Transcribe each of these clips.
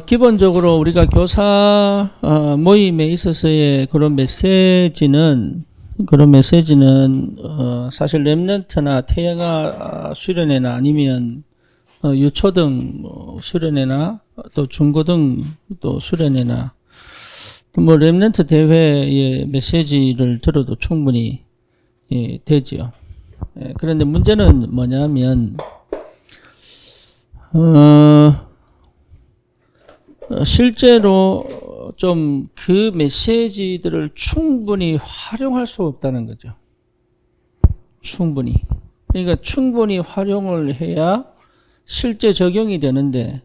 기본적으로 우리가 교사 모임에 있어서의 그런 메시지는 사실 랩런트나 태영아 수련회나 아니면 유초등 수련회나 또 중고등 또 수련회나 뭐 랩런트 대회의 메시지를 들어도 충분히 되지요. 그런데 문제는 뭐냐면 실제로 좀 그 메시지들을 충분히 활용할 수 없다는 거죠. 충분히. 그러니까 충분히 활용을 해야 실제 적용이 되는데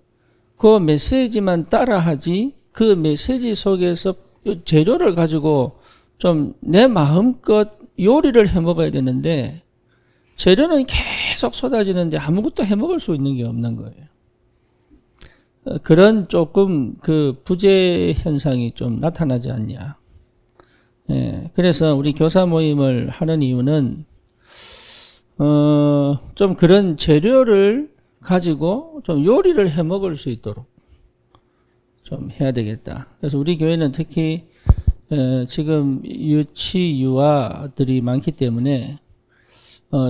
그 메시지만 따라하지 그 메시지 속에서 재료를 가지고 좀 내 마음껏 요리를 해 먹어야 되는데 재료는 계속 쏟아지는데 아무것도 해 먹을 수 있는 게 없는 거예요. 그런 조금 그 부재 현상이 좀 나타나지 않냐. 그래서 우리 교사 모임을 하는 이유는 좀 그런 재료를 가지고 좀 요리를 해 먹을 수 있도록 좀 해야 되겠다. 그래서 우리 교회는 특히 지금 유치 유아들이 많기 때문에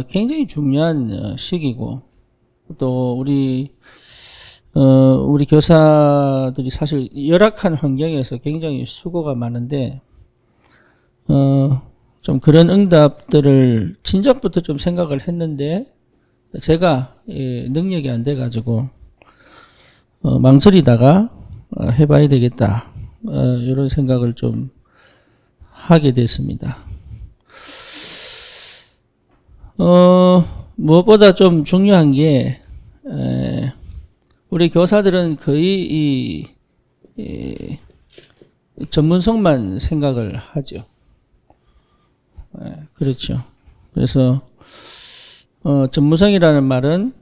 굉장히 중요한 시기고 또 우리 교사들이 사실 열악한 환경에서 굉장히 수고가 많은데 좀 그런 응답들을 진작부터 좀 생각을 했는데 제가 능력이 안 돼가지고 망설이다가 해봐야 되겠다 이런 생각을 좀 하게 됐습니다. 무엇보다 좀 중요한 게 우리 교사들은 거의 이 전문성만 생각을 하죠. 그렇죠. 그래서 전문성이라는 말은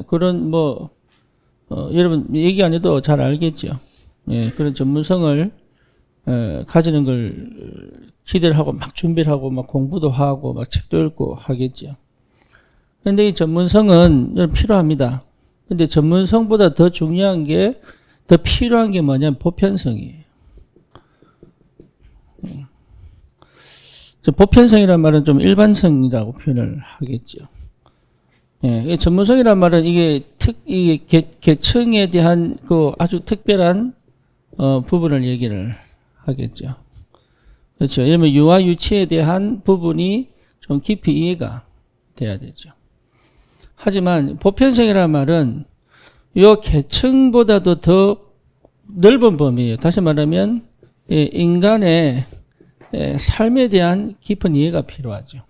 그런 여러분 얘기 안 해도 잘 알겠죠. 그런 전문성을 가지는 걸 기대를 하고 막 준비를 하고 막 공부도 하고 막 책도 읽고 하겠죠. 그런데 이 전문성은 필요합니다. 근데 전문성보다 더 중요한 게, 더 필요한 게 뭐냐면 보편성이에요. 보편성이라는 말은 좀 일반성이라고 표현을 하겠죠. 전문성이라는 말은 이게 계층에 대한 그 아주 특별한 부분을 얘기를 하겠죠. 그렇죠. 예를 들면 유아 유치에 대한 부분이 좀 깊이 이해가 돼야 되죠. 하지만 보편성이라는 말은 이 계층보다도 더 넓은 범위예요. 다시 말하면 인간의 삶에 대한 깊은 이해가 필요하죠.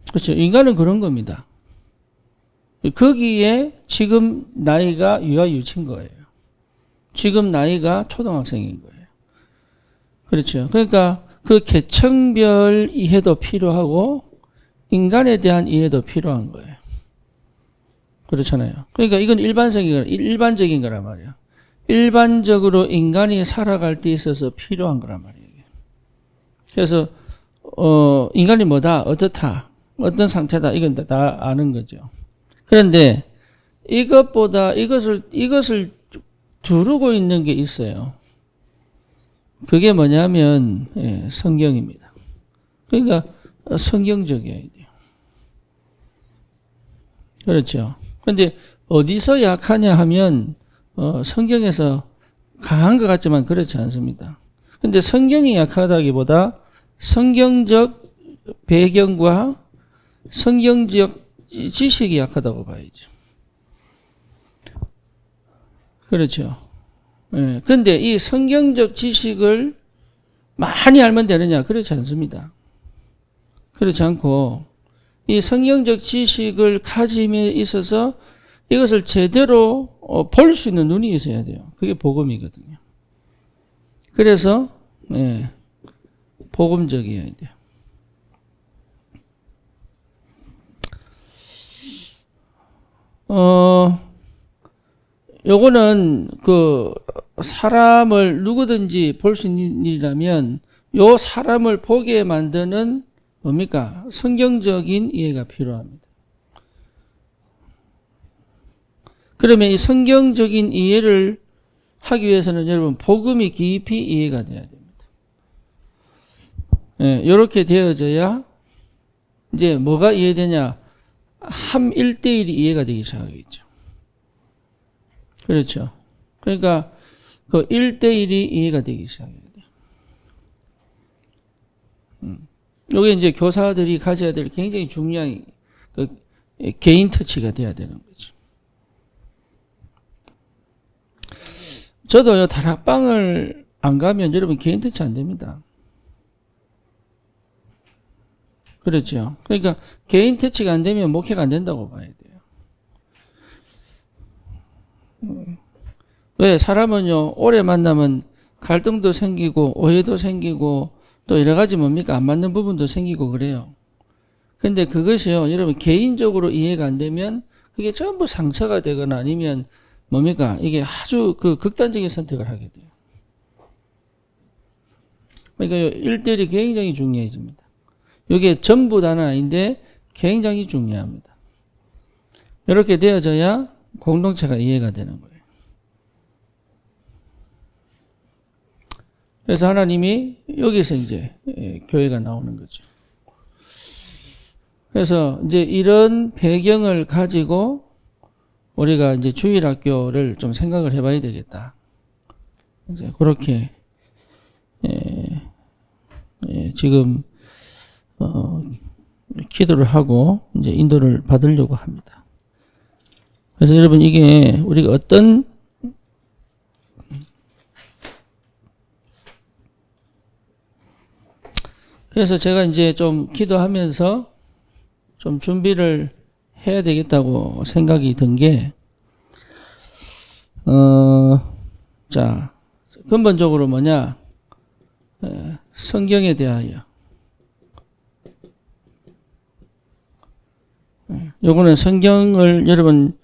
그렇죠. 인간은 그런 겁니다. 거기에 지금 나이가 유아 유치인 거예요. 지금 나이가 초등학생인 거예요. 그렇죠. 그러니까 그 계층별 이해도 필요하고 인간에 대한 이해도 필요한 거예요. 그렇잖아요. 그러니까 이건 일반적인 거란 말이에요. 일반적으로 인간이 살아갈 때 있어서 필요한 거란 말이에요. 그래서 인간이 뭐다, 어떻다, 어떤 상태다, 이건 다 아는 거죠. 그런데 이것보다 이것을 두르고 있는 게 있어요. 그게 뭐냐면 성경입니다. 그러니까 성경적이어야 돼요. 그렇죠. 그런데 어디서 약하냐 하면 성경에서 강한 것 같지만 그렇지 않습니다. 근데 성경이 약하다기보다 성경적 배경과 성경적 지식이 약하다고 봐야죠. 그렇죠. 근데 이 성경적 지식을 많이 알면 되느냐? 그렇지 않습니다. 그렇지 않고 이 성경적 지식을 가짐에 있어서 이것을 제대로 볼 수 있는 눈이 있어야 돼요. 그게 복음이거든요. 그래서 복음적이어야 돼요. 요거는 그 사람을 누구든지 볼 수 있는 일이라면 요 사람을 보게 만드는 뭡니까? 성경적인 이해가 필요합니다. 그러면 이 성경적인 이해를 하기 위해서는 여러분 복음이 깊이 이해가 돼야 됩니다. 예, 이렇게 되어져야 이제 뭐가 이해되냐? 함 1대1이 이해가 되기 시작하겠죠. 그렇죠. 그러니까 그 1대1이 이해가 되기 시작해야 돼요. 이게 이제 교사들이 가져야 될 굉장히 중요한 그 개인 터치가 돼야 되는 거죠. 저도요, 다락방을 안 가면 여러분 개인 터치 안 됩니다. 그렇죠. 그러니까 개인 터치가 안 되면 목회가 안 된다고 봐야 돼요. 왜? 사람은요, 오래 만나면 갈등도 생기고 오해도 생기고 또 여러 가지 뭡니까? 안 맞는 부분도 생기고 그래요. 근데 그것이요, 여러분 개인적으로 이해가 안 되면 그게 전부 상처가 되거나 아니면 뭡니까? 이게 아주 그 극단적인 선택을 하게 돼요. 그러니까 1대1이 굉장히 중요해집니다. 이게 전부 다는 아닌데 굉장히 중요합니다. 이렇게 되어져야 공동체가 이해가 되는 거예요. 그래서 하나님이 여기서 이제 교회가 나오는 거죠. 그래서 이제 이런 배경을 가지고 우리가 이제 주일학교를 좀 생각을 해봐야 되겠다. 이제 그렇게 지금 기도를 하고 이제 인도를 받으려고 합니다. 그래서 여러분 이게 우리가 어떤 그래서 제가 이제 좀 기도하면서 좀 준비를 해야 되겠다고 생각이 든 게, 자, 근본적으로 뭐냐, 성경에 대하여. 요거는 성경을, 여러분,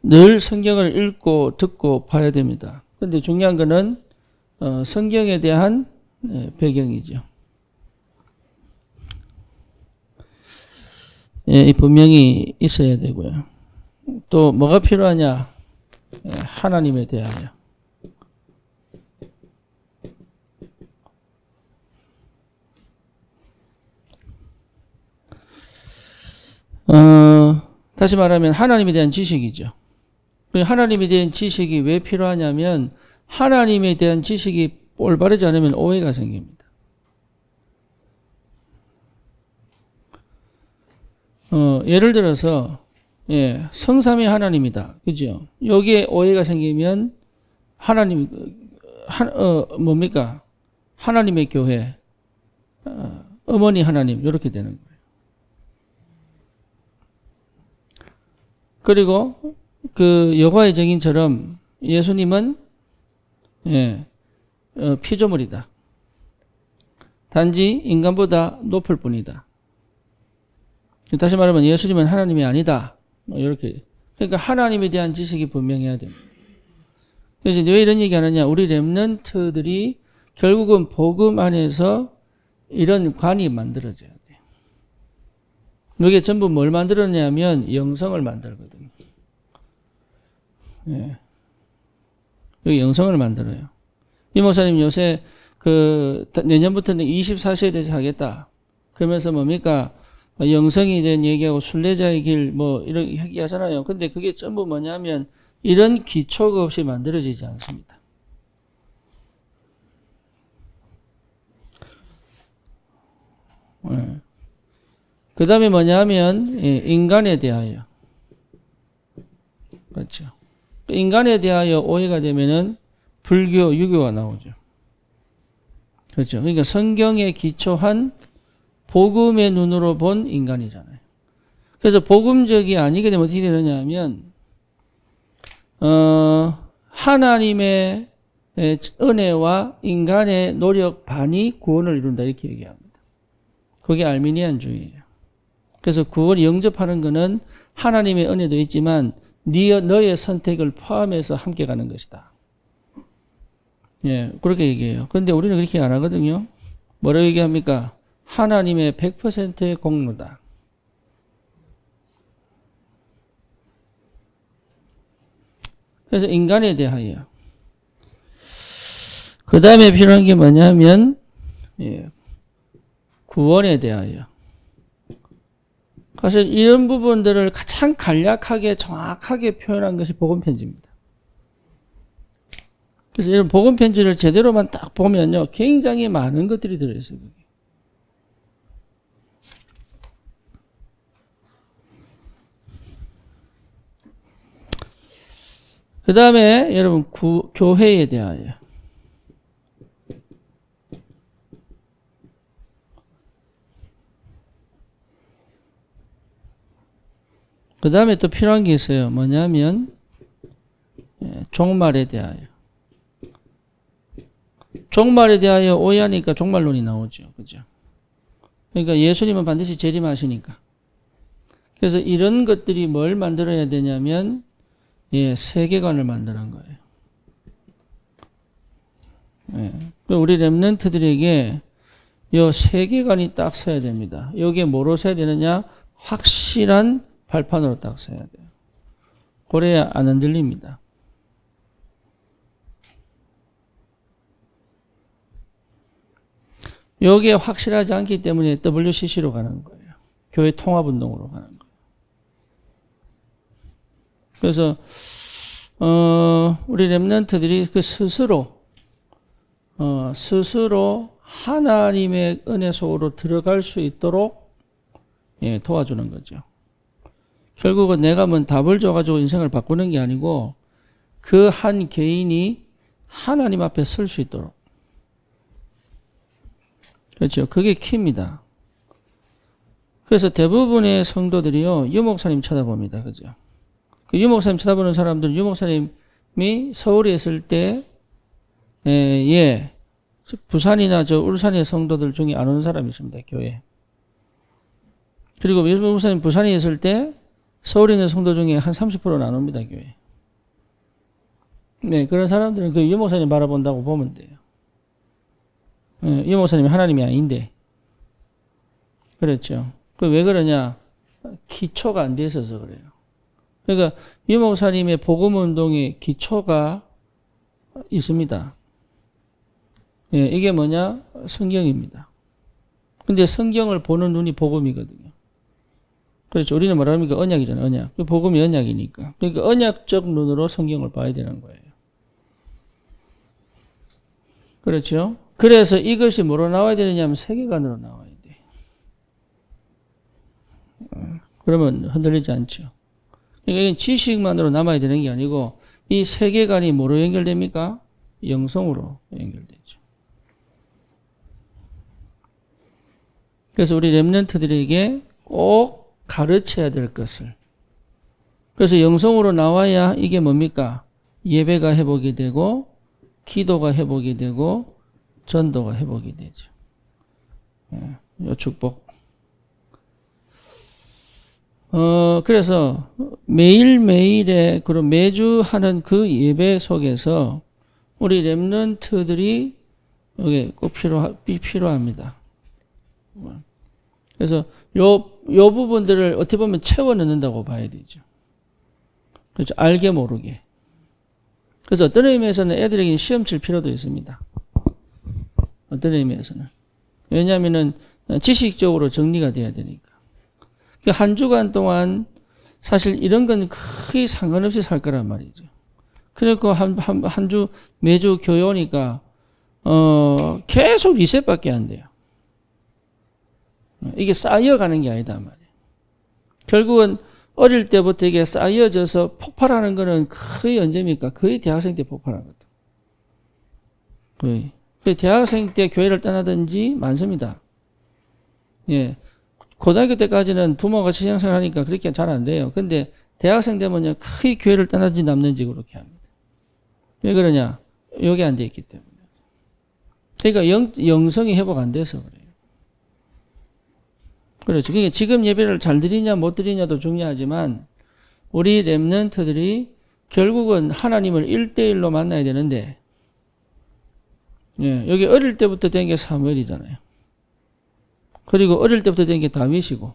늘 성경을 읽고 듣고 봐야 됩니다. 근데 중요한 거는, 성경에 대한 배경이죠. 이 분명히 있어야 되고요. 또 뭐가 필요하냐? 하나님에 대하여. 다시 말하면 하나님에 대한 지식이죠. 하나님에 대한 지식이 왜 필요하냐면 하나님에 대한 지식이 올바르지 않으면 오해가 생깁니다. 예를 들어서 성삼위 하나님이다. 그죠? 여기에 오해가 생기면 하나님 뭡니까? 하나님의 교회, 어머니 하나님 이렇게 되는 거예요. 그리고 그 여호와의 증인처럼 예수님은 피조물이다. 단지 인간보다 높을 뿐이다. 다시 말하면 예수님은 하나님이 아니다. 이렇게. 그러니까 하나님에 대한 지식이 분명해야 됩니다. 그래서 왜 이런 얘기 하느냐? 우리 렘넌트들이 결국은 복음 안에서 이런 관이 만들어져야 돼요. 이게 전부 뭘 만들었냐면 영성을 만들거든요. 여기 영성을 만들어요. 이 목사님 요새 내년부터는 24시에 대해서 하겠다. 그러면서 뭡니까? 영성이 된 얘기하고 순례자의 길 이렇게 얘기하잖아요. 근데 그게 전부 뭐냐면 이런 기초가 없이 만들어지지 않습니다. 그 다음에 뭐냐면 인간에 대하여. 그렇죠. 인간에 대하여 오해가 되면은 불교, 유교가 나오죠. 그렇죠. 그러니까 성경에 기초한 복음의 눈으로 본 인간이잖아요. 그래서 복음적이 아니게 되면 어떻게 되느냐 하면 하나님의 은혜와 인간의 노력 반이 구원을 이룬다 이렇게 얘기합니다. 그게 알미니안주의예요. 그래서 구원을 영접하는 것은 하나님의 은혜도 있지만 너의 선택을 포함해서 함께 가는 것이다. 그렇게 얘기해요. 그런데 우리는 그렇게 안 하거든요. 뭐라고 얘기합니까? 하나님의 100%의 공로다. 그래서 인간에 대하여. 그 다음에 필요한 게 뭐냐면 구원에 대하여. 사실 이런 부분들을 가장 간략하게 정확하게 표현한 것이 복음편지입니다. 그래서 이런 복음편지를 제대로만 딱 보면요, 굉장히 많은 것들이 들어있어요. 그 다음에 여러분 교회에 대하여. 그 다음에 또 필요한 게 있어요. 뭐냐면 종말에 대하여. 종말에 대하여 오해하니까 종말론이 나오죠. 그죠? 그러니까 예수님은 반드시 재림하시니까. 그래서 이런 것들이 뭘 만들어야 되냐면 세계관을 만드는 거예요. 우리 랩런트들에게 이 세계관이 딱 서야 됩니다. 여기에 뭐로 서야 되느냐? 확실한 발판으로 딱 서야 돼요. 그래야 안 흔들립니다. 여기에 확실하지 않기 때문에 WCC로 가는 거예요. 교회 통합운동으로 가는 거예요. 그래서 우리 랩런트들이 그 스스로 하나님의 은혜 속으로 들어갈 수 있도록 도와주는 거죠. 결국은 내가 뭔 답을 줘가지고 인생을 바꾸는 게 아니고 그 한 개인이 하나님 앞에 설 수 있도록. 그렇죠. 그게 키입니다. 그래서 대부분의 성도들이요, 유목사님 쳐다봅니다. 그죠? 그 유목사님 쳐다보는 사람들은 유목사님이 서울에 있을 때, 부산이나 울산의 성도들 중에 안 오는 사람이 있습니다. 교회. 그리고 유목사님 부산에 있을 때 서울에 있는 성도 중에 한 30%는 안 옵니다. 교회. 네, 그런 사람들은 그 유목사님 바라본다고 보면 돼요. 유목사님이 하나님이 아닌데. 그렇죠. 왜 그러냐? 기초가 안 돼 있어서 그래요. 그러니까 유목사님의 복음운동의 기초가 있습니다. 이게 뭐냐? 성경입니다. 근데 성경을 보는 눈이 복음이거든요. 그렇죠. 우리는 뭐라 합니까? 언약이잖아요. 언약. 복음이 언약이니까. 그러니까 언약적 눈으로 성경을 봐야 되는 거예요. 그렇죠. 그래서 이것이 뭐로 나와야 되느냐 하면 세계관으로 나와야 돼. 그러면 흔들리지 않죠. 그러니까 이건 지식만으로 남아야 되는 게 아니고 이 세계관이 뭐로 연결됩니까? 영성으로 연결되죠. 그래서 우리 랩런트들에게 꼭 가르쳐야 될 것을. 그래서 영성으로 나와야 이게 뭡니까? 예배가 회복이 되고 기도가 회복이 되고 전도가 회복이 되죠. 요 축복. 그래서 매일매일의 그런 매주 하는 그 예배 속에서 우리 랩런트들이 여기 꼭 필요합니다. 그래서 요 부분들을 어떻게 보면 채워 넣는다고 봐야 되죠. 그렇죠. 알게 모르게. 그래서 어떤 의미에서는 애들에게 시험 칠 필요도 있습니다. 어떤 의미에서는. 왜냐하면은 지식적으로 정리가 돼야 되니까. 한 주간 동안 사실 이런 건 크게 상관없이 살 거란 말이죠. 그러니까 한 주, 매주 교회 오니까, 계속 리셋밖에 안 돼요. 이게 쌓여가는 게 아니다 말이에요. 결국은 어릴 때부터 이게 쌓여져서 폭발하는 거는 거의 언제입니까? 거의 대학생 때 폭발하거든. 거의. 대학생 때 교회를 떠나든지 많습니다. 예. 고등학교 때까지는 부모가 신앙생활 하니까 그렇게 잘 안 돼요. 근데 대학생 되면요, 거의 교회를 떠나든지 남는지 그렇게 합니다. 왜 그러냐? 여기 안 돼 있기 때문에. 그러니까 영성이 회복 안 돼서 그래요. 그렇죠. 그러니까 지금 예배를 잘 드리냐 못 드리냐도 중요하지만 우리 랩런트들이 결국은 하나님을 1대1로 만나야 되는데 여기 어릴 때부터 된 게 사무엘이잖아요. 그리고 어릴 때부터 된 게 다윗이고.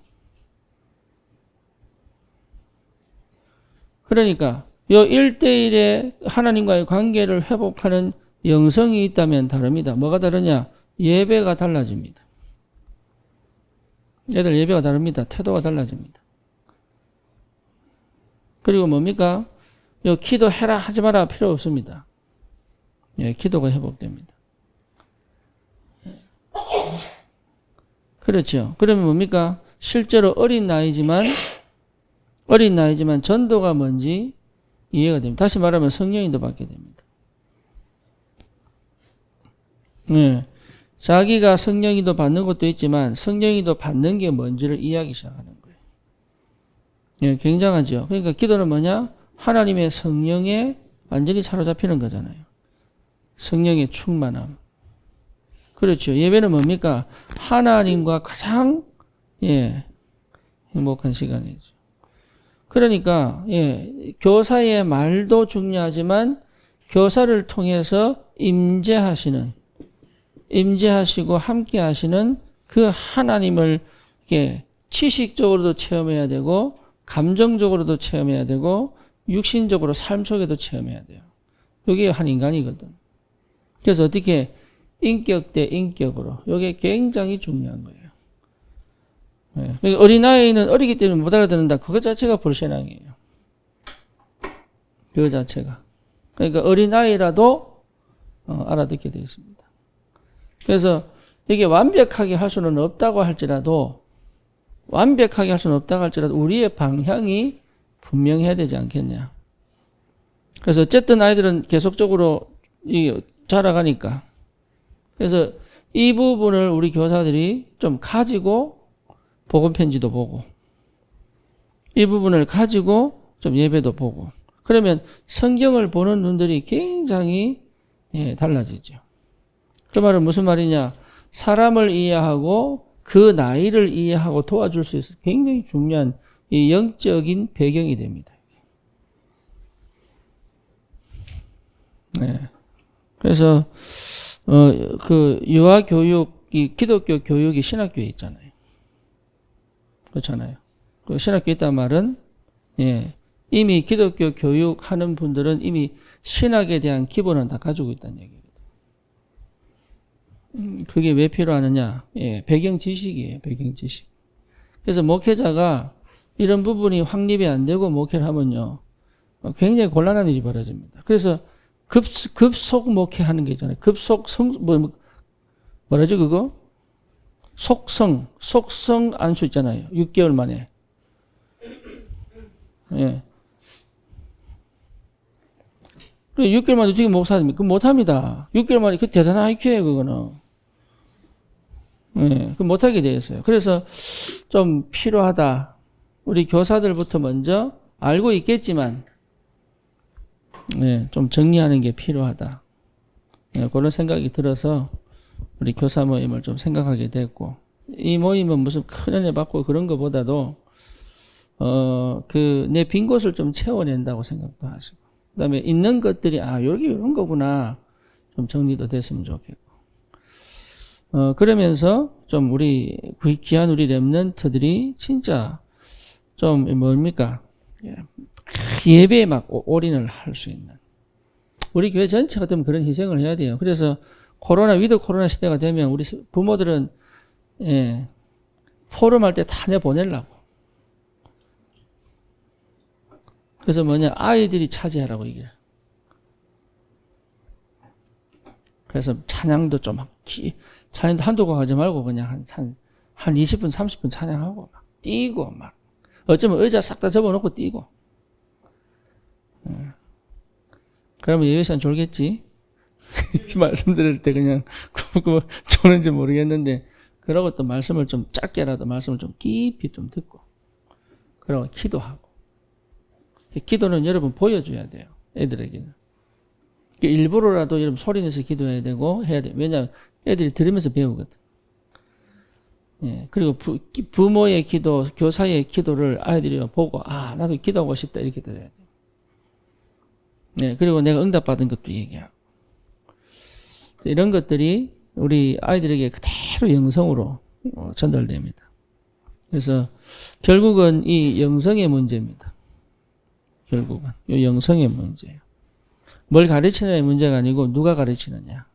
그러니까 요 1대1의 하나님과의 관계를 회복하는 영성이 있다면 다릅니다. 뭐가 다르냐? 예배가 달라집니다. 애들 예배가 다릅니다. 태도가 달라집니다. 그리고 뭡니까? 요 기도해라 하지 마라 필요 없습니다. 예, 기도가 회복됩니다. 그렇죠. 그러면 뭡니까? 실제로 어린 나이지만 전도가 뭔지 이해가 됩니다. 다시 말하면 성령인도 받게 됩니다. 네. 자기가 성령인도 받는 것도 있지만 성령인도 받는 게 뭔지를 이해하기 시작하는 거예요. 네, 굉장하죠. 그러니까 기도는 뭐냐? 하나님의 성령에 완전히 사로잡히는 거잖아요. 성령의 충만함. 그렇죠. 예배는 뭡니까? 하나님과 가장 행복한 시간이죠. 그러니까 교사의 말도 중요하지만 교사를 통해서 임재하시고 함께 하시는 그 하나님을 이렇게 지식적으로도 체험해야 되고 감정적으로도 체험해야 되고 육신적으로 삶 속에도 체험해야 돼요. 이게 한 인간이거든. 그래서 어떻게 인격 대 인격으로 이게 굉장히 중요한 거예요. 어린아이는 어리기 때문에 못 알아듣는다. 그것 자체가 불신앙이에요. 그것 자체가. 그러니까 어린아이라도 알아듣게 되어 있습니다. 그래서 이게 완벽하게 할 수는 없다고 할지라도 우리의 방향이 분명해야 되지 않겠냐. 그래서 어쨌든 아이들은 계속적으로 자라가니까. 그래서 이 부분을 우리 교사들이 좀 가지고 복음편지도 보고 이 부분을 가지고 좀 예배도 보고 그러면 성경을 보는 눈들이 굉장히 달라지죠. 그 말은 무슨 말이냐? 사람을 이해하고 그 나이를 이해하고 도와줄 수 있어 굉장히 중요한 이 영적인 배경이 됩니다. 네. 그래서 그 유아 교육이 기독교 교육이 신학교에 있잖아요. 그렇잖아요. 그 신학교에 있단 말은 이미 기독교 교육하는 분들은 이미 신학에 대한 기본은 다 가지고 있다는 얘기거든요. 그게 왜 필요하느냐? 배경 지식이에요. 배경 지식. 그래서 목회자가 이런 부분이 확립이 안 되고 목회를 하면요, 굉장히 곤란한 일이 벌어집니다. 그래서 급속 목회하는 게 있잖아요. 뭐라죠 그거? 속성 안수 있잖아요. 6개월 만에. 6개월 만에 어떻게 목사입니까? 그거 못합니다. 6개월 만에 그 대단한 IQ예요, 그거는. 그 못하게 되어 있어요. 그래서 좀 필요하다. 우리 교사들부터 먼저 알고 있겠지만, 좀 정리하는 게 필요하다. 그런 생각이 들어서 우리 교사 모임을 좀 생각하게 됐고, 이 모임은 무슨 큰 은혜 받고 그런 것보다도, 내 빈 곳을 좀 채워낸다고 생각도 하시고, 그 다음에 있는 것들이, 여기 이런 거구나. 좀 정리도 됐으면 좋겠고. 그러면서 좀 귀한 우리 렘넌트들이 진짜 좀 뭡니까? 예배에 막 올인을 할 수 있는. 우리 교회 전체가 되면 그런 희생을 해야 돼요. 그래서 위드 코로나 시대가 되면 우리 부모들은, 포럼할 때 다 내보내려고. 그래서 아이들이 차지하라고 이게. 그래서 찬양도 좀 찬양도 한두 곡 하지 말고 그냥 한 20분, 30분 찬양하고 막 뛰고 막. 어쩌면 의자 싹 다 접어놓고 뛰고. 그러면 예배 시간 졸겠지? 말씀 드릴 때 그냥 조는지 모르겠는데, 그러고 또 말씀을 좀 짧게라도 말씀을 좀 깊이 좀 듣고, 그러고 기도하고. 기도는 여러분 보여줘야 돼요. 애들에게는. 일부러라도 여러분 소리내서 기도해야 되고 해야 돼요. 왜냐하면 애들이 들으면서 배우거든. 그리고 부모의 기도, 교사의 기도를 아이들이 보고, 나도 기도하고 싶다 이렇게 들어야 돼요. 그리고 내가 응답받은 것도 얘기하고. 이런 것들이 우리 아이들에게 그대로 영성으로 전달됩니다. 그래서 결국은 이 영성의 문제입니다. 결국은. 이 영성의 문제예요. 뭘 가르치느냐의 문제가 아니고 누가 가르치느냐.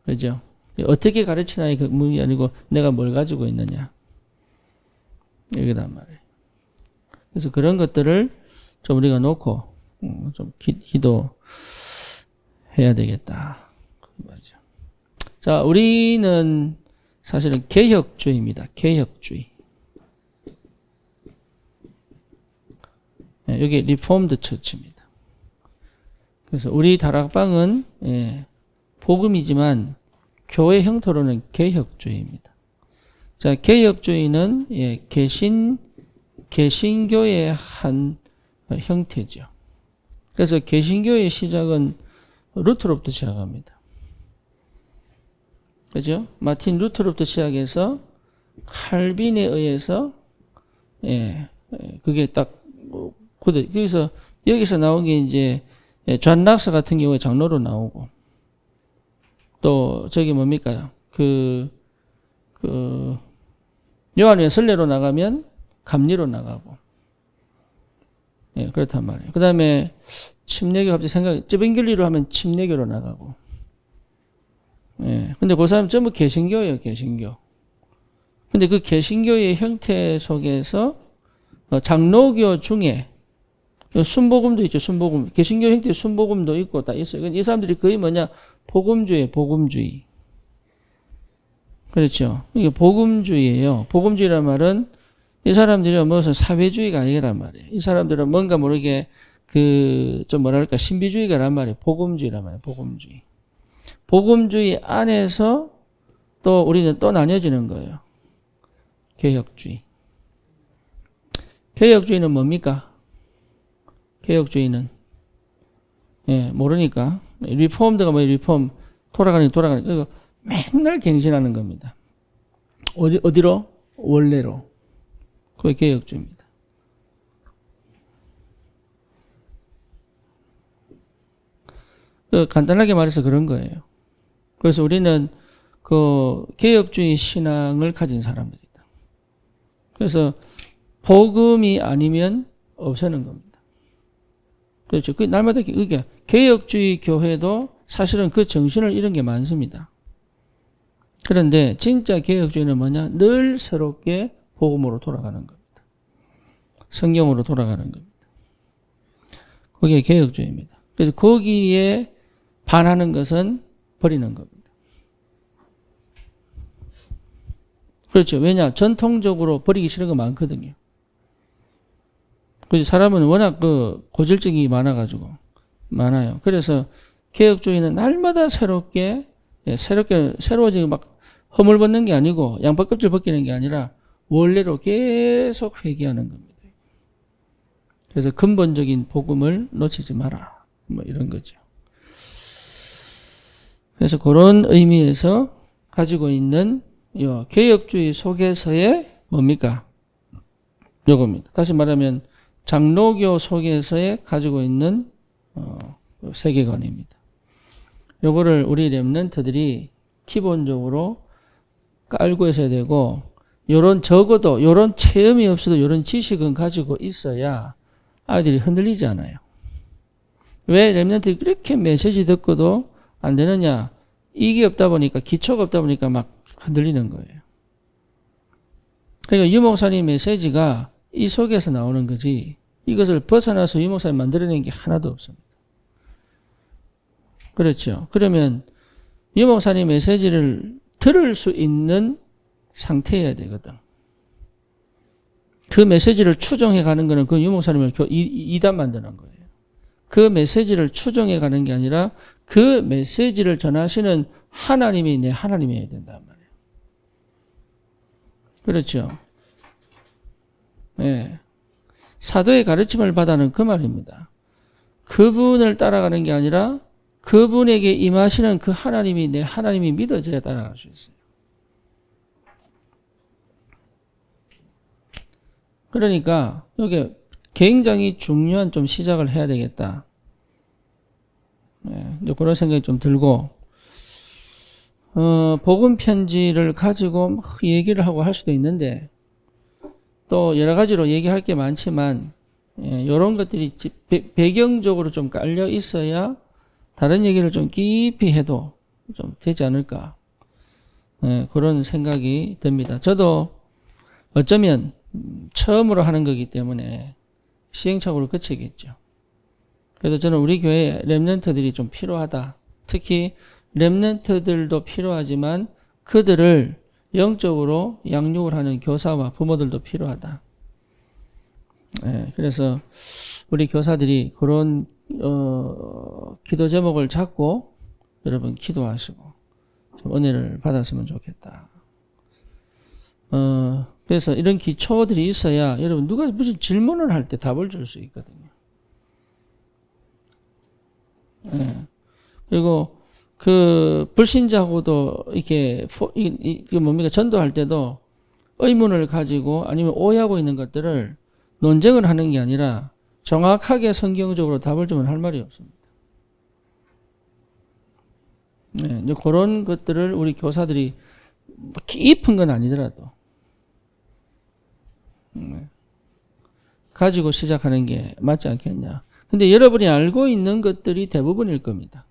그죠? 어떻게 가르치느냐의 그 문제가 아니고 내가 뭘 가지고 있느냐. 여기단 말이에요. 그래서 그런 것들을 좀 우리가 놓고 좀 기도해야 되겠다. 맞아. 자, 우리는 사실은 개혁주의입니다. 개혁주의. 예, 여기 리폼드 처치입니다. 그래서 우리 다락방은 복음이지만 교회 형태로는 개혁주의입니다. 자, 개혁주의는 개신교의 한 형태죠. 그래서 개신교의 시작은 루터로부터 시작합니다. 그죠? 마틴 루터로부터 시작해서 칼빈에 의해서 그게 딱 여기서 나온 게 이제 존 락스 같은 경우에 장로로 나오고 또 저기 뭡니까 요한 웨슬레로 나가면 감리로 나가고 그렇단 말이에요. 그 다음에 침례교 갑자기 쯔빙글리로 하면 침례교로 나가고 근데 그 사람 전부 개신교예요. 개신교. 근데 그 개신교의 형태 속에서 장로교 중에 순복음도 있죠. 순복음. 개신교 형태의 순복음도 있고 다 있어요. 이 사람들이 거의 뭐냐? 복음주의. 그렇죠. 이게 복음주의예요. 복음주의란 말은 이 사람들이 무슨 사회주의가 아니란 말이에요. 이 사람들은 뭔가 모르게 좀 뭐랄까 신비주의가란 말이에요. 복음주의란 말이에요. 복음주의. 복음주의 안에서 또 우리는 또 나뉘어지는 거예요. 개혁주의. 개혁주의는 뭡니까? 개혁주의는 모르니까 리폼드가 뭐예요? 리폼 돌아가는 이거 맨날 갱신하는 겁니다. 어디로? 원래로. 그게 개혁주의입니다. 간단하게 말해서 그런 거예요. 그래서 우리는 개혁주의 신앙을 가진 사람들이다. 그래서 복음이 아니면 없애는 겁니다. 그렇죠. 날마다 그게 개혁주의 교회도 사실은 그 정신을 잃은 게 많습니다. 그런데 진짜 개혁주의는 뭐냐? 늘 새롭게 복음으로 돌아가는 겁니다. 성경으로 돌아가는 겁니다. 그게 개혁주의입니다. 그래서 거기에 반하는 것은 버리는 겁니다. 그렇죠. 왜냐? 전통적으로 버리기 싫은 거 많거든요. 그래서 사람은 워낙 고질적이 많아요. 그래서 개혁주의는 날마다 새로워지고 막 허물 벗는 게 아니고 양파 껍질 벗기는 게 아니라 원래로 계속 회귀하는 겁니다. 그래서 근본적인 복음을 놓치지 마라. 뭐 이런 거죠. 그래서 그런 의미에서 가지고 있는 개혁주의 속에서의 뭡니까? 요겁니다. 다시 말하면 장로교 속에서의 가지고 있는 세계관입니다. 요거를 우리 렘넌트들이 기본적으로 깔고 있어야 되고 적어도 요런 체험이 없어도 요런 지식은 가지고 있어야 아이들이 흔들리지 않아요. 왜 렘넌트들이 그렇게 메시지 듣고도 안 되느냐? 이게 없다 보니까 기초가 없다 보니까 막 흔들리는 거예요. 그러니까 유 목사님 메시지가 이 속에서 나오는 거지 이것을 벗어나서 유 목사님 만들어낸 게 하나도 없습니다. 그렇죠. 그러면 유 목사님 메시지를 들을 수 있는 상태여야 되거든. 그 메시지를 추종해 가는 거는 그 유 목사님을 이단 만드는 거예요. 그 메시지를 추종해 가는 게 아니라 그 메시지를 전하시는 하나님이 내 하나님이어야 된단 말이에요. 그렇죠. 네. 사도의 가르침을 받아는 그 말입니다. 그분을 따라가는 게 아니라 그분에게 임하시는 그 하나님이 내 하나님이 믿어져야 따라갈 수 있어요. 그러니까 이게 굉장히 중요한 좀 시작을 해야 되겠다. 네, 이제 그런 생각이 좀 들고 복음 편지를 가지고 막 얘기를 하고 할 수도 있는데 또 여러 가지로 얘기할 게 많지만 예, 이런 것들이 배경적으로 좀 깔려 있어야 다른 얘기를 좀 깊이 해도 좀 되지 않을까. 예, 그런 생각이 듭니다. 저도 어쩌면 처음으로 하는 거기 때문에 시행착오를 거치겠죠. 그래서 저는 우리 교회에 렘넌트들이 좀 필요하다. 특히 렘넌트들도 필요하지만 그들을 영적으로 양육을 하는 교사와 부모들도 필요하다. 예, 그래서 우리 교사들이 그런 기도 제목을 잡고 여러분 기도하시고 좀 은혜를 받았으면 좋겠다. 그래서 이런 기초들이 있어야 여러분 누가 무슨 질문을 할 때 답을 줄 수 있거든요. 예. 그리고 그 불신자하고도 이렇게 이게 뭡니까 전도할 때도 의문을 가지고 아니면 오해하고 있는 것들을 논쟁을 하는 게 아니라 정확하게 성경적으로 답을 주면 할 말이 없습니다. 네, 이제 그런 것들을 우리 교사들이 깊은 건 아니더라도 가지고 시작하는 게 맞지 않겠냐. 근데 여러분이 알고 있는 것들이 대부분일 겁니다.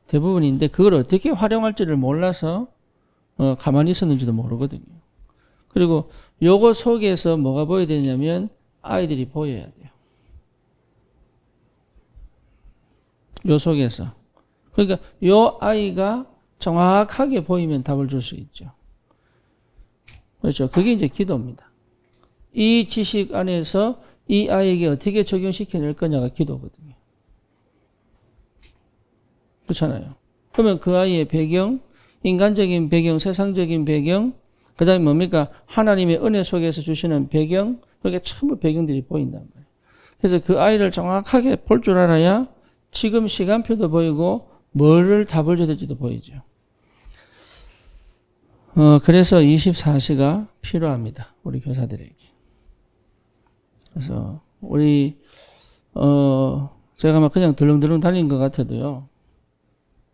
대부분인데 그걸 어떻게 활용할지를 몰라서 가만히 있었는지도 모르거든요. 그리고 요거 속에서 뭐가 보여야 되냐면 아이들이 보여야 돼요. 요 속에서. 그러니까 요 아이가 정확하게 보이면 답을 줄 수 있죠. 그렇죠. 그게 이제 기도입니다. 이 지식 안에서 이 아이에게 어떻게 적용시켜낼 거냐가 기도거든요. 그렇잖아요. 그러면 그 아이의 배경, 인간적인 배경, 세상적인 배경, 그 다음에 뭡니까? 하나님의 은혜 속에서 주시는 배경, 그렇게 전부 배경들이 보인단 말이에요. 그래서 그 아이를 정확하게 볼 줄 알아야 지금 시간표도 보이고 뭐를 답을 줘야 될지도 보이죠. 그래서 24시가 필요합니다. 우리 교사들에게. 그래서 우리 제가 막 그냥 덜렁덜렁 다닌 것 같아도요.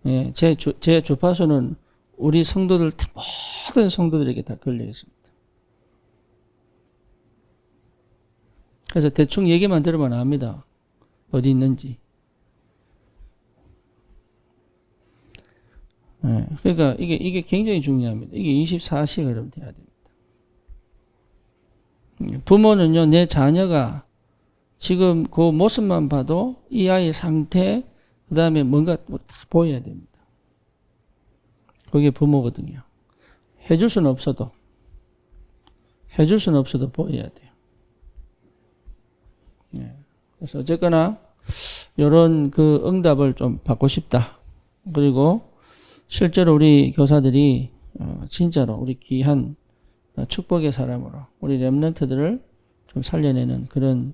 예, 제 주파수는 우리 성도들 모든 성도들에게 다 걸려 있습니다. 그래서 대충 얘기만 들으면 압니다. 어디 있는지. 예, 그러니까 이게 굉장히 중요합니다. 이게 24시가 여러분 돼야 됩니다. 부모는요, 내 자녀가 지금 그 모습만 봐도 이 아이의 상태, 그 다음에 뭔가 다 보여야 됩니다. 그게 부모거든요. 해줄 수는 없어도 보여야 돼요. 예. 그래서 어쨌거나 이런 그 응답을 좀 받고 싶다. 그리고 실제로 우리 교사들이 진짜로 우리 귀한 축복의 사람으로 우리 렘넌트들을 좀 살려내는 그런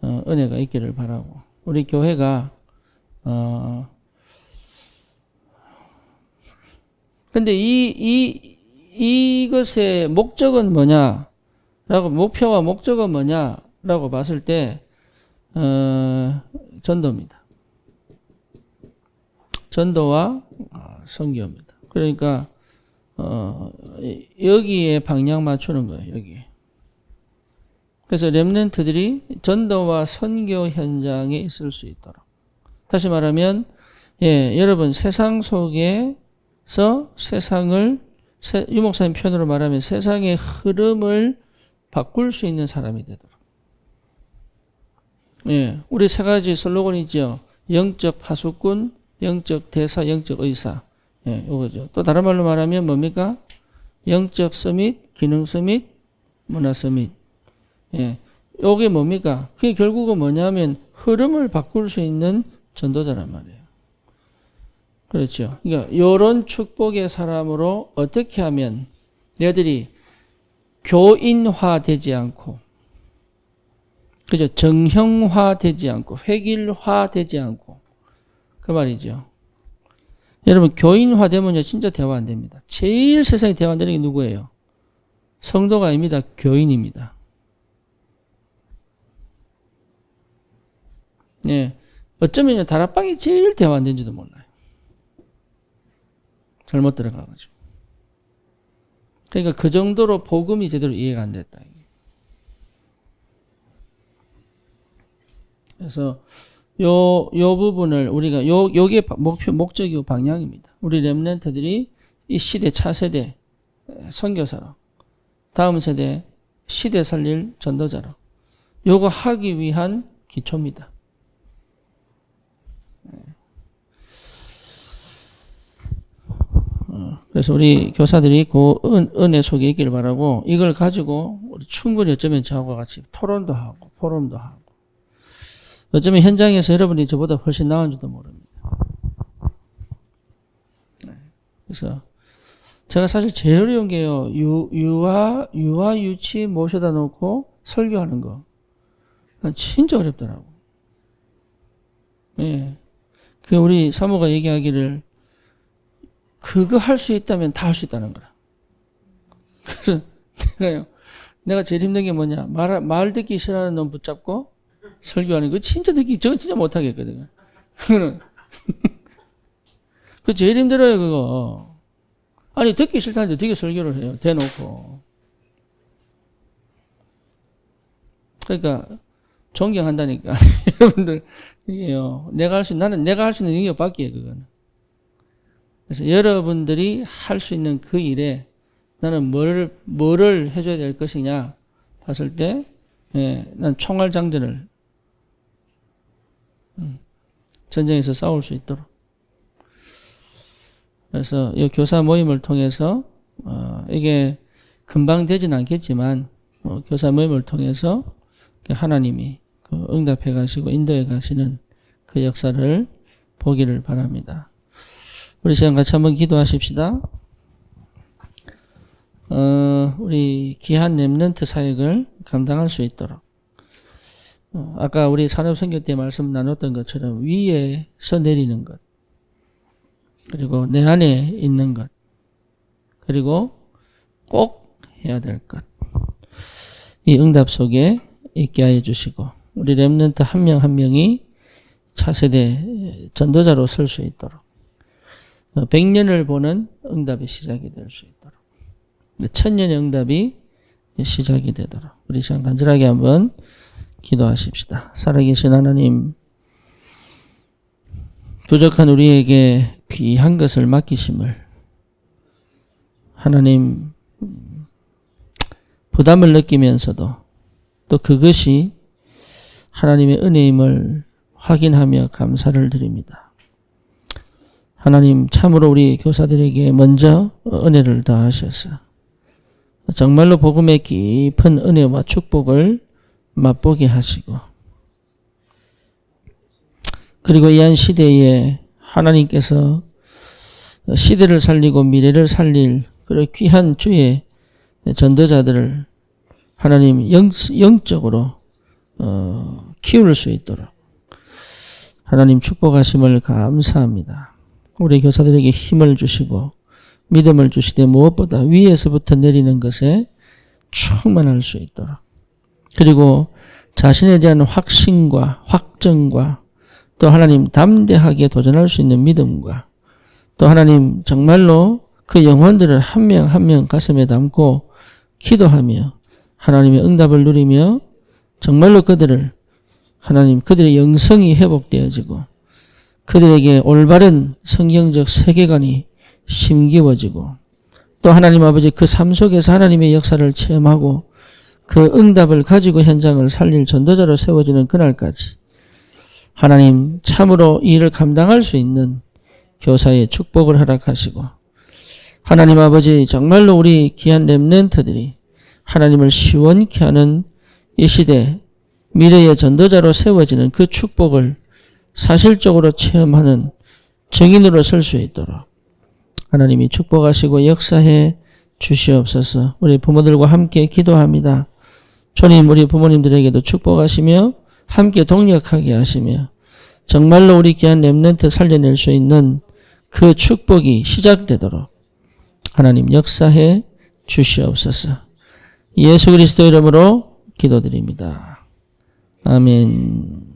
은혜가 있기를 바라고, 우리 교회가 근데 이것의 목적은 뭐냐라고, 목표와 목적은 뭐냐라고 봤을 때 전도입니다. 전도와 선교입니다. 그러니까 여기에 방향 맞추는 거예요. 여기에. 그래서 렘넌트들이 전도와 선교 현장에 있을 수 있도록. 다시 말하면 여러분 세상 속에서 세상을, 유 목사님 표현으로 말하면 세상의 흐름을 바꿀 수 있는 사람이 되도록. 우리 세 가지 슬로건이죠. 영적 파수꾼, 영적 대사, 영적 의사. 요거죠. 또 다른 말로 말하면 뭡니까? 영적 서밋, 기능 서밋, 문화 서밋. 요게 뭡니까? 그게 결국은 뭐냐면 흐름을 바꿀 수 있는 전도자란 말이에요. 그렇죠. 그러니까 요런 축복의 사람으로 어떻게 하면 너희들이 교인화되지 않고, 그죠? 정형화되지 않고, 획일화되지 않고, 그 말이죠. 여러분, 교인화되면요, 진짜 대화 안 됩니다. 제일 세상에 대화 안 되는 게 누구예요? 성도가 아닙니다. 교인입니다. 어쩌면 다락방이 제일 대화 안 되는지도 몰라요. 잘못 들어가가지고. 그러니까 그 정도로 복음이 제대로 이해가 안 됐다. 그래서 요 부분을 우리가 요게 목적이고 방향입니다. 우리 렘넌트들이 이 시대 차세대 선교사로, 다음 세대 시대 살릴 전도자로 요거 하기 위한 기초입니다. 그래서 우리 교사들이 그 은혜 속에 있기를 바라고, 이걸 가지고 우리 충분히 어쩌면 저하고 같이 토론도 하고 포럼도 하고, 어쩌면 현장에서 여러분이 저보다 훨씬 나은지도 모릅니다. 그래서 제가 사실 제일 어려운 게요, 유아 유치 모셔다 놓고 설교하는 거 진짜 어렵더라고. 예. 그 우리 사모가 얘기하기를 그거 할 수 있다면 다 할 수 있다는 거라. 그래서 내가 제일 힘든 게 뭐냐, 말 듣기 싫어하는 놈 붙잡고 설교하는 거 저거 진짜 못하겠거든. 그 제일 힘들어요, 그거. 아니, 듣기 싫다는데 되게 설교를 해요, 대놓고. 그러니까 존경한다니까. 여러분들, 이게요, 내가 할 수 있는 능력밖에, 그거는. 그래서 여러분들이 할 수 있는 그 일에 나는 뭐를 해줘야 될 것이냐 봤을 때, 난 총알장전을 전쟁에서 싸울 수 있도록. 그래서 이 교사 모임을 통해서 이게 금방 되진 않겠지만 교사 모임을 통해서 하나님이 그 응답해 가시고 인도해 가시는 그 역사를 보기를 바랍니다. 우리 시간 같이 한번 기도하십시다. 우리 귀한 렘넌트 사역을 감당할 수 있도록, 아까 우리 산업선교 때 말씀 나눴던 것처럼 위에서 내리는 것, 그리고 내 안에 있는 것, 그리고 꼭 해야 될 것, 이 응답 속에 있게 하여 주시고, 우리 렘넌트 한 명 한 명이 차세대 전도자로 설 수 있도록, 100년을 보는 응답의 시작이 될 수 있도록, 1000년의 응답이 시작이 되도록 우리 시간 간절하게 한번 기도하십시다. 살아계신 하나님, 부족한 우리에게 귀한 것을 맡기심을 하나님 부담을 느끼면서도 또 그것이 하나님의 은혜임을 확인하며 감사를 드립니다. 하나님, 참으로 우리 교사들에게 먼저 은혜를 다하셔서 정말로 복음의 깊은 은혜와 축복을 맛보게 하시고, 그리고 이한 시대에 하나님께서 시대를 살리고 미래를 살릴 그런 귀한 주의 전도자들을 하나님 영적으로 키울 수 있도록 하나님 축복하심을 감사합니다. 우리 교사들에게 힘을 주시고 믿음을 주시되 무엇보다 위에서부터 내리는 것에 충만할 수 있도록, 그리고 자신에 대한 확신과 확정과 또 하나님 담대하게 도전할 수 있는 믿음과 또 하나님 정말로 그 영혼들을 한 명 한 명 가슴에 담고 기도하며 하나님의 응답을 누리며 정말로 그들의 영성이 회복되어지고 그들에게 올바른 성경적 세계관이 심기워지고 또 하나님 아버지 그 삶 속에서 하나님의 역사를 체험하고 그 응답을 가지고 현장을 살릴 전도자로 세워지는 그날까지 하나님 참으로 이 일을 감당할 수 있는 교사의 축복을 허락하시고, 하나님 아버지 정말로 우리 귀한 렘넌트들이 하나님을 시원케 하는 이 시대 미래의 전도자로 세워지는 그 축복을 사실적으로 체험하는 증인으로 설 수 있도록 하나님이 축복하시고 역사해 주시옵소서. 우리 부모들과 함께 기도합니다. 주님, 우리 부모님들에게도 축복하시며 함께 동력하게 하시며 정말로 우리 귀한 렘넌트 살려낼 수 있는 그 축복이 시작되도록 하나님 역사해 주시옵소서. 예수 그리스도 이름으로 기도드립니다. 아멘.